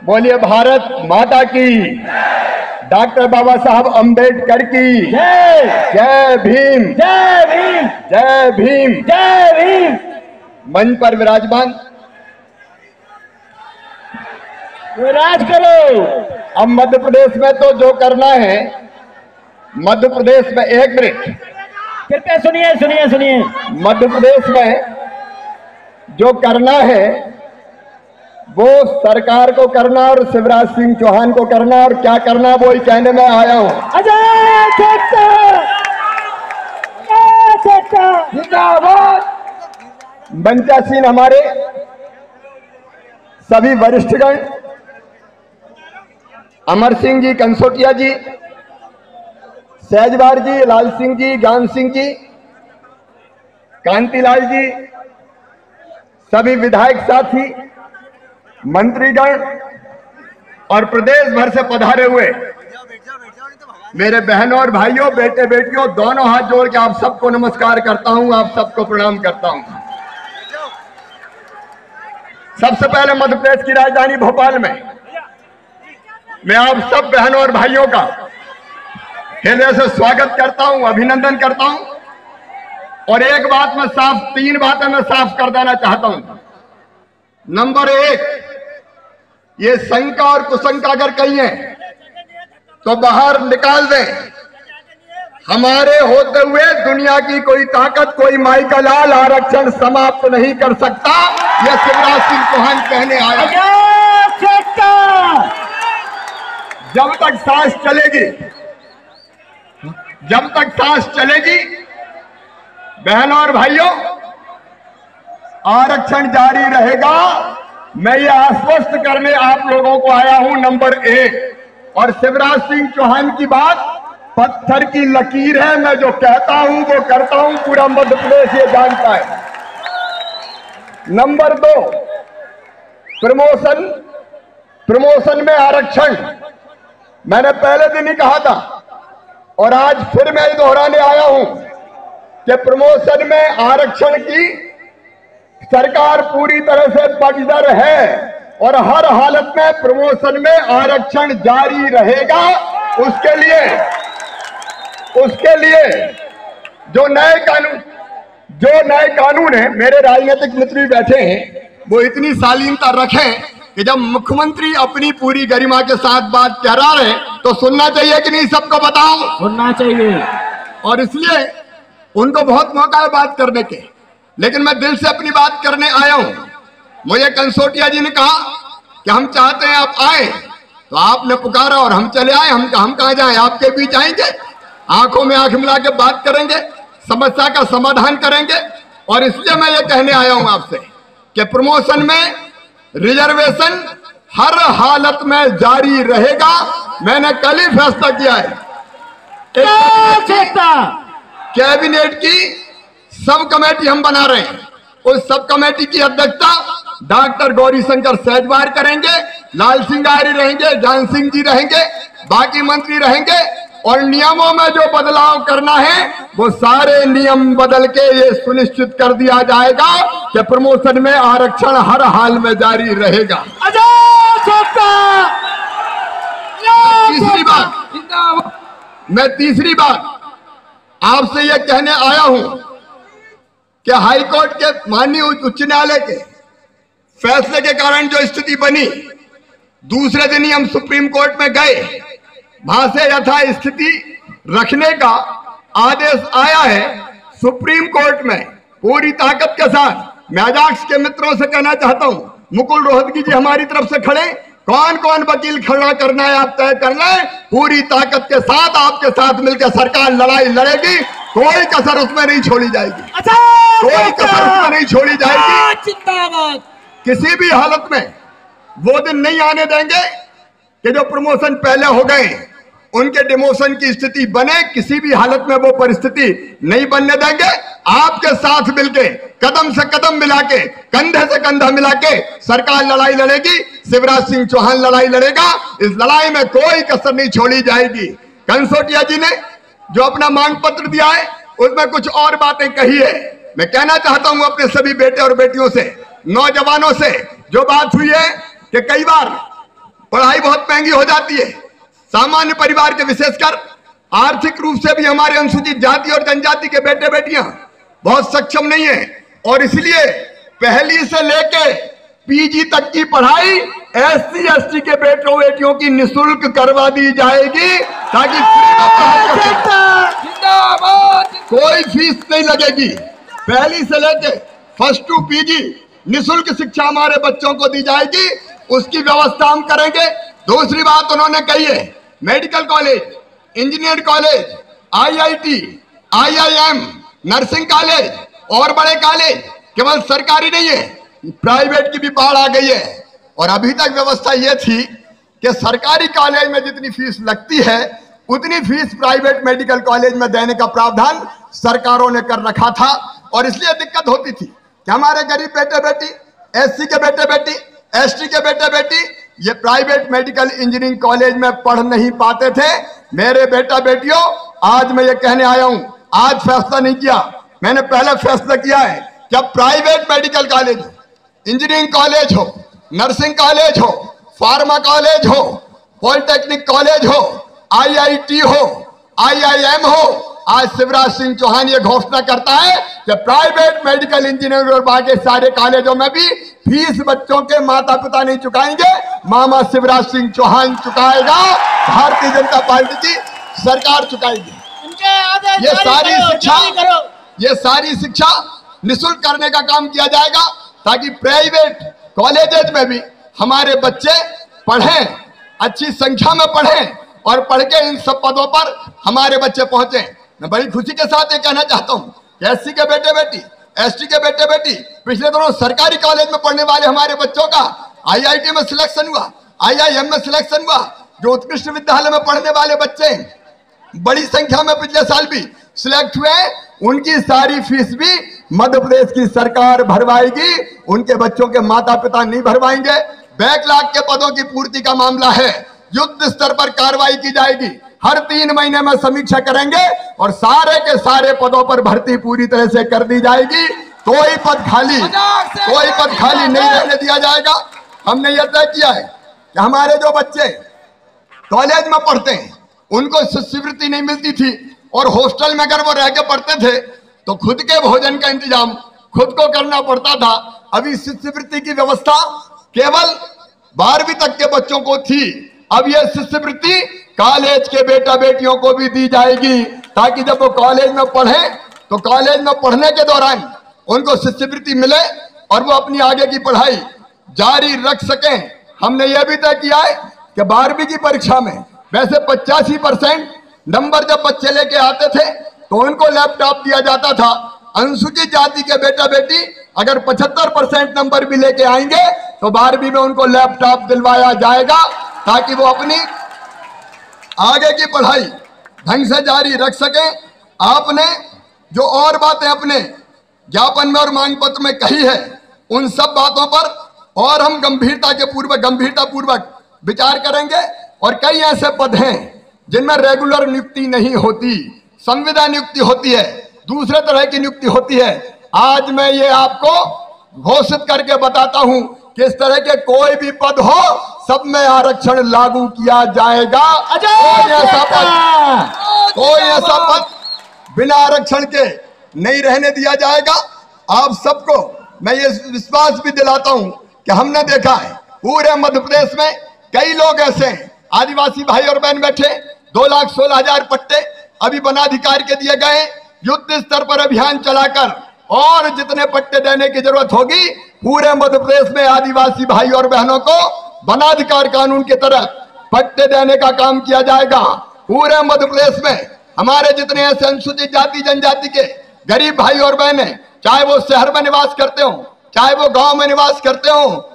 बोलिए भारत माता की, डॉक्टर बाबा साहब अंबेडकर की जय। जय भीम, जय भीम, जय भीम, जय भीम। मंच पर विराजमान। विराज करो। अब मध्य प्रदेश में तो जो करना है, मध्य प्रदेश में, एक मिनट कृपया सुनिए सुनिए सुनिए। मध्य प्रदेश में जो करना है वो सरकार को करना और शिवराज सिंह चौहान को करना, और क्या करना वो ही कहने में आया हूं। अजय जिंदाबाद। मंचासीन हमारे सभी वरिष्ठगण, अमर सिंह जी, कंसोटिया जी, सहजवार जी, लाल सिंह जी, ज्ञान सिंह जी, कांतिलाल जी, सभी विधायक साथी, मंत्रीगण और प्रदेश भर से पधारे हुए मेरे बहनों और भाइयों, बेटे बेटियों, दोनों हाथ जोड़ के आप सबको नमस्कार करता हूं, आप सबको प्रणाम करता हूं। सबसे पहले मध्य प्रदेश की राजधानी भोपाल में मैं आप सब बहनों और भाइयों का हृदय से स्वागत करता हूं, अभिनंदन करता हूं। और एक बात मैं साफ, 3 बातें मैं साफ कर देना चाहता हूं। नंबर 1, ये शंका और कुशंका अगर कहीं है तो बाहर निकाल दें। हमारे होते हुए दुनिया की कोई ताकत, कोई माई का लाल आरक्षण समाप्त नहीं कर सकता, यह शिवराज सिंह चौहान कहने आया। जब तक सांस चलेगी, जब तक सांस चलेगी, बहनों और भाइयों, आरक्षण जारी रहेगा। मैं ये आश्वस्त करने आप लोगों को आया हूं, नंबर 1। और शिवराज सिंह चौहान की बात पत्थर की लकीर है, मैं जो कहता हूं वो करता हूं, पूरा मध्य प्रदेश ये जानता है। नंबर 2, प्रमोशन में आरक्षण। मैंने पहले दिन ही कहा था और आज फिर मैं दोहराने आया हूं कि प्रमोशन में आरक्षण की सरकार पूरी तरह से पक्षधर है और हर हालत में प्रमोशन में आरक्षण जारी रहेगा। उसके लिए जो नए कानून है, मेरे राजनीतिक मित्र भी बैठे हैं, वो इतनी शालीनता रखें कि जब मुख्यमंत्री अपनी पूरी गरिमा के साथ बात कह रहा है तो सुनना चाहिए कि नहीं, सबको बताओ, सुनना चाहिए। और इसलिए उनको बहुत मौका है बात करने के, लेकिन मैं दिल से अपनी बात करने आया हूं। मुझे कंसोटिया जी ने कहा कि हम चाहते हैं आप आए, तो आपने पुकारा और हम चले आए। हम कहां जाएं, आपके बीच आएंगे, आंखों में आंख मिला के बात करेंगे, समस्या का समाधान करेंगे। और इसलिए मैं ये कहने आया हूं आपसे कि प्रमोशन में रिजर्वेशन हर हालत में जारी रहेगा। मैंने कल ही फैसला किया है, कैबिनेट की सब कमेटी हम बना रहे हैं। उस सब कमेटी की अध्यक्षता डॉक्टर गौरीशंकर सहजवार करेंगे, लाल सिंह आर्य रहेंगे, ज्ञान सिंह जी रहेंगे, बाकी मंत्री रहेंगे। और नियमों में जो बदलाव करना है वो सारे नियम बदल के ये सुनिश्चित कर दिया जाएगा कि प्रमोशन में आरक्षण हर हाल में जारी रहेगा। तीसरी बात आपसे यह कहने आया हूं कि हाईकोर्ट के माननीय उच्च न्यायालय के फैसले के कारण जो स्थिति बनी, दूसरे दिन ही हम सुप्रीम कोर्ट में गए, वहां से यथास्थिति रखने का आदेश आया है सुप्रीम कोर्ट में पूरी ताकत के साथ। मैं अजाक्स के मित्रों से कहना चाहता हूं, मुकुल रोहतगी जी हमारी तरफ से खड़े, कौन कौन वकील खड़ा करना है आप तय कर लें, पूरी ताकत के साथ आपके साथ मिलकर सरकार लड़ाई लड़ेगी, कोई कसर उसमें नहीं छोड़ी जाएगी, कोई कसर उसमें नहीं छोड़ी जाएगी। किसी भी हालत में वो दिन नहीं आने देंगे कि जो प्रमोशन पहले हो गए उनके डिमोशन की स्थिति बने, किसी भी हालत में वो परिस्थिति नहीं बनने देंगे। आपके साथ मिलके, कदम से कदम मिला के, कंधे से कंधा मिला के सरकार लड़ाई लड़ेगी, शिवराज सिंह चौहान लड़ाई लड़ेगा। इस लड़ाई में कोई कसर नहीं छोड़ी जाएगी। कंसोटिया जी ने जो अपना मांग पत्र दिया है उसमें कुछ और बातें कही है। मैं कहना चाहता हूं अपने सभी बेटे और बेटियों से, नौजवानों से, जो बात हुई है कि कई बार पढ़ाई बहुत महंगी हो जाती है। सामान्य परिवार के, विशेषकर आर्थिक रूप से भी हमारे अनुसूचित जाति और जनजाति के बेटे बेटियां बहुत सक्षम नहीं है, और इसलिए पहली से लेके पीजी तक की पढ़ाई एससी एसटी के बेटों बेटियों की निःशुल्क करवा दी जाएगी, ताकि कोई फीस नहीं लगेगी। पहली से लेके फर्स्ट टू पीजी निःशुल्क शिक्षा हमारे बच्चों को दी जाएगी, उसकी व्यवस्था हम करेंगे। दूसरी बात उन्होंने कही है, medical college, engineer college, IIT, IIM, nursing college और बड़े कॉलेज केवल सरकारी नहीं है, प्राइवेट की भी बाढ़ आ गई है। और अभी तक व्यवस्था यह थी कि सरकारी कॉलेज में जितनी फीस लगती है उतनी फीस प्राइवेट मेडिकल कॉलेज में देने का प्रावधान सरकारों ने कर रखा था, और इसलिए दिक्कत होती थी कि हमारे गरीब बेटे बेटी, एससी के बेटे बेटी, एसटी के बेटे बेटी ये प्राइवेट मेडिकल इंजीनियरिंग कॉलेज में पढ़ नहीं पाते थे। मेरे बेटा बेटियों, आज मैं ये कहने आया हूं, आज फैसला नहीं किया, मैंने पहले फैसला किया है कि अब प्राइवेट मेडिकल कॉलेज हो, इंजीनियरिंग कॉलेज हो, नर्सिंग कॉलेज हो, फार्मा कॉलेज हो, पॉलिटेक्निक कॉलेज हो, आईआईटी हो, आईआईएम हो, आज शिवराज सिंह चौहान ये घोषणा करता है कि प्राइवेट मेडिकल इंजीनियरिंग और बाकी सारे कॉलेजों में भी फीस बच्चों के माता पिता नहीं चुकाएंगे, मामा शिवराज सिंह चौहान चुकाएगा, भारतीय जनता पार्टी की सरकार चुकाएगी। ये सारी शिक्षा निःशुल्क करने का काम किया जाएगा, ताकि प्राइवेट कॉलेजेस में भी हमारे बच्चे पढ़ें, अच्छी संख्या में पढ़ें, और पढ़ के इन सब पदों पर हमारे बच्चे पहुंचे। मैं बड़ी खुशी के साथ ये कहना चाहता हूं कि एससी के बेटे बेटी, एसटी के बेटे बेटी, पिछले दिनों सरकारी कॉलेज में पढ़ने वाले हमारे बच्चों का आईआईटी में सिलेक्शन हुआ, आईआईएम में सिलेक्शन हुआ। जो उत्कृष्ट विद्यालय में पढ़ने वाले बच्चे बड़ी संख्या में पिछले साल भी सिलेक्ट हुए, उनकी सारी फीस भी मध्य प्रदेश की सरकार भरवाएगी, उनके बच्चों के माता पिता नहीं भरवाएंगे। बैकलॉग के पदों की पूर्ति का मामला है, युद्ध स्तर पर कार्रवाई की जाएगी, हर 3 महीने में समीक्षा करेंगे और सारे के सारे पदों पर भर्ती पूरी तरह से कर दी जाएगी। कोई पद खाली नहीं रहने दिया जाएगा। हमने यह तय किया है कि हमारे जो बच्चे कॉलेज में पढ़ते हैं उनको शिष्यवृत्ति नहीं मिलती थी, और हॉस्टल में अगर वो रह के पढ़ते थे तो खुद के भोजन का इंतजाम खुद को करना पड़ता था। अभी शिष्यवृत्ति की व्यवस्था केवल 12वीं तक के बच्चों को थी, अब यह शिष्यवृत्ति कॉलेज के बेटा बेटियों को भी दी जाएगी, ताकि जब वो कॉलेज में पढ़े तो कॉलेज में पढ़ने के दौरान उनको शिष्यवृत्ति मिले और वो अपनी आगे की पढ़ाई जारी रख सकें। हमने यह भी तय किया है कि 12वीं की परीक्षा में वैसे 85% नंबर जब बच्चे लेके आते थे तो उनको लैपटॉप दिया जाता था। अनुसूचित जाति के बेटा बेटी अगर 75% नंबर भी लेके आएंगे तो 12वीं में उनको लैपटॉप दिलवाया जाएगा, ताकि वो अपनी आगे की पढ़ाई ढंग से जारी रख सकें। आपने जो और बातें अपने ज्ञापन में और मांग पत्र में कही है, उन सब बातों पर और हम गंभीरता पूर्वक विचार करेंगे। और कई ऐसे पद हैं जिनमें रेगुलर नियुक्ति नहीं होती, संविदा नियुक्ति होती है, दूसरे तरह की नियुक्ति होती है। आज मैं ये आपको घोषित करके बताता हूं कि इस तरह के कोई भी पद हो, सब में आरक्षण लागू किया जाएगा। कोई ऐसा पद बिना आरक्षण के नहीं रहने दिया जाएगा। आप सबको मैं ये विश्वास भी दिलाता हूं कि हमने देखा है पूरे मध्य प्रदेश में कई लोग ऐसे हैं, आदिवासी भाई और बहन बैठे, 2,16,000 पट्टे अभी वनाधिकार के दिए गए। युद्ध स्तर पर अभियान चलाकर और जितने पट्टे देने की जरूरत होगी पूरे मध्य प्रदेश में आदिवासी भाई और बहनों को वनाधिकार कानून के तहत पट्टे देने का काम किया जाएगा। पूरे मध्य प्रदेश में हमारे जितने ऐसे अनुसूचित जाति जनजाति के गरीब भाई और बहने, चाहे वो शहर में निवास करते हो चाहे वो गांव में निवास करते हो,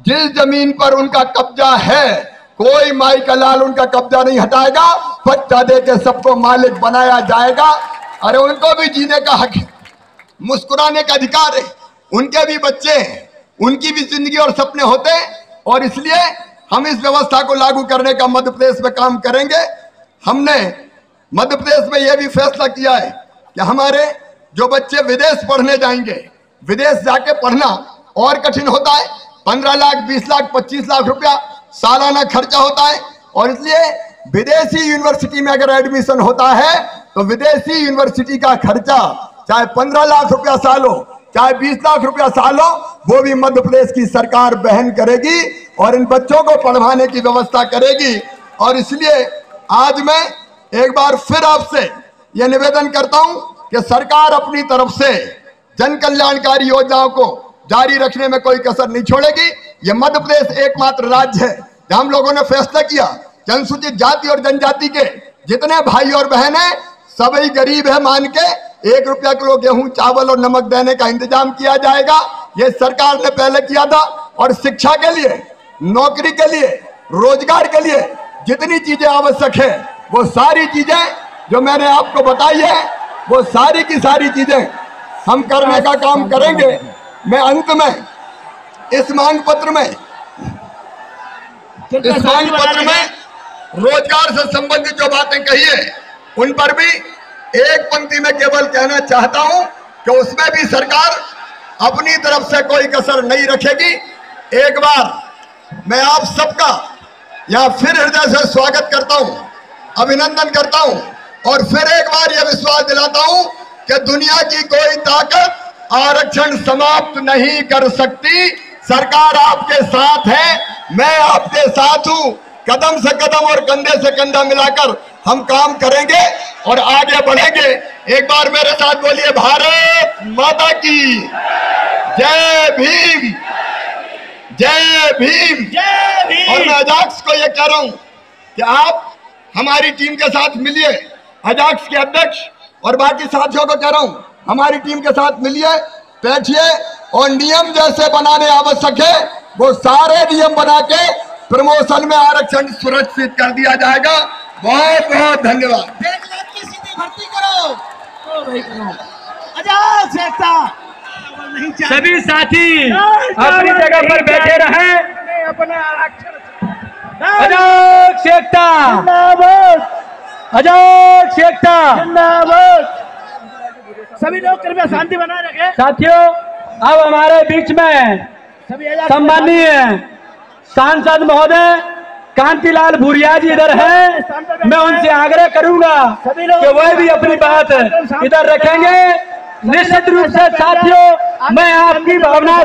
जिस जमीन पर उनका कब्जा है कोई माई का लाल उनका कब्जा नहीं हटाएगा, पट्टा दे के सबको मालिक बनाया जाएगा। अरे उनको भी जीने का हक है, मुस्कुराने का अधिकार है, उनके भी बच्चे हैं, उनकी भी जिंदगी और सपने होते हैं, और इसलिए हम इस व्यवस्था को लागू करने का मध्य प्रदेश में काम करेंगे। हमने मध्य प्रदेश में यह भी फैसला किया है कि हमारे जो बच्चे विदेश पढ़ने जाएंगे, विदेश जाके पढ़ना और कठिन होता है, 15 लाख 20 लाख 25 लाख रुपया सालाना खर्चा होता है। और इसलिए विदेशी यूनिवर्सिटी में अगर एडमिशन होता है तो विदेशी यूनिवर्सिटी का खर्चा चाहे 15 लाख रुपया साल हो, चाहे 20 लाख रुपया साल हो, वो भी मध्य प्रदेश की सरकार वहन करेगी और इन बच्चों को पढ़वाने की व्यवस्था करेगी। और इसलिए आज मैं एक बार फिर आपसे यह निवेदन करता हूं कि सरकार अपनी तरफ से जन कल्याणकारी योजनाओं को जारी रखने में कोई कसर नहीं छोड़ेगी। यह मध्य प्रदेश एकमात्र राज्य है जहां हम लोगों ने फैसला किया कि अनुसूचित जाति और जनजाति के जितने भाई और बहन हैं सभी गरीब है मान के 1 रुपया किलो गेहूं, चावल और नमक देने का इंतजाम किया जाएगा। यह सरकार ने पहले किया था। और शिक्षा के लिए, नौकरी के लिए, रोजगार के लिए जितनी चीजें आवश्यक है वो सारी चीजें जो मैंने आपको बताई है वो सारी की सारी चीजें हम करने का काम करेंगे। मैं अंत में इस मांग पत्र में रोजगार से संबंधित जो बातें कही है उन पर भी एक पंक्ति में केवल कहना चाहता हूं कि उसमें भी सरकार अपनी तरफ से कोई कसर नहीं रखेगी। एक बार मैं आप सबका यहां फिर हृदय से स्वागत करता हूं, अभिनंदन करता हूं और फिर एक बार यह विश्वास दिलाता हूं कि दुनिया की कोई ताकत आरक्षण समाप्त नहीं कर सकती। सरकार आपके साथ है, मैं आपके साथ हूं। कदम से कदम और कंधे से कंधा मिलाकर हम काम करेंगे और आगे बढ़ेंगे। एक बार मेरे साथ बोलिए, भारत माता की जय भीम, जय भीम, जय भीम। और मैं अजाक्स को यह कह रहा हूं कि आप हमारी टीम के साथ मिलिए। अजाक्स के अध्यक्ष और बाकी साथियों को कह रहा हूं हमारी टीम के साथ मिलिए, बैठिए और नियम जैसे बनाने आवश्यक है वो सारे नियम बना के प्रमोशन में आरक्षण सुरक्षित कर दिया जाएगा। बहुत बहुत धन्यवाद। सीधी भर्ती करो, अजाक्स एकता। सभी साथी अपनी जगह पर बैठे रहें। अपने आरक्षण अजाक्स एकता, अजाक्स एकता। सभी लोग कृपया शांति बनाए रखें। साथियों, अब हमारे बीच में सम्माननीय सांसद महोदय कांतिलाल भूरिया जी इधर हैं। मैं उनसे आग्रह करूंगा कि वह भी अपनी बात इधर रखेंगे। निश्चित रूप से साथियों, मैं आपकी भावना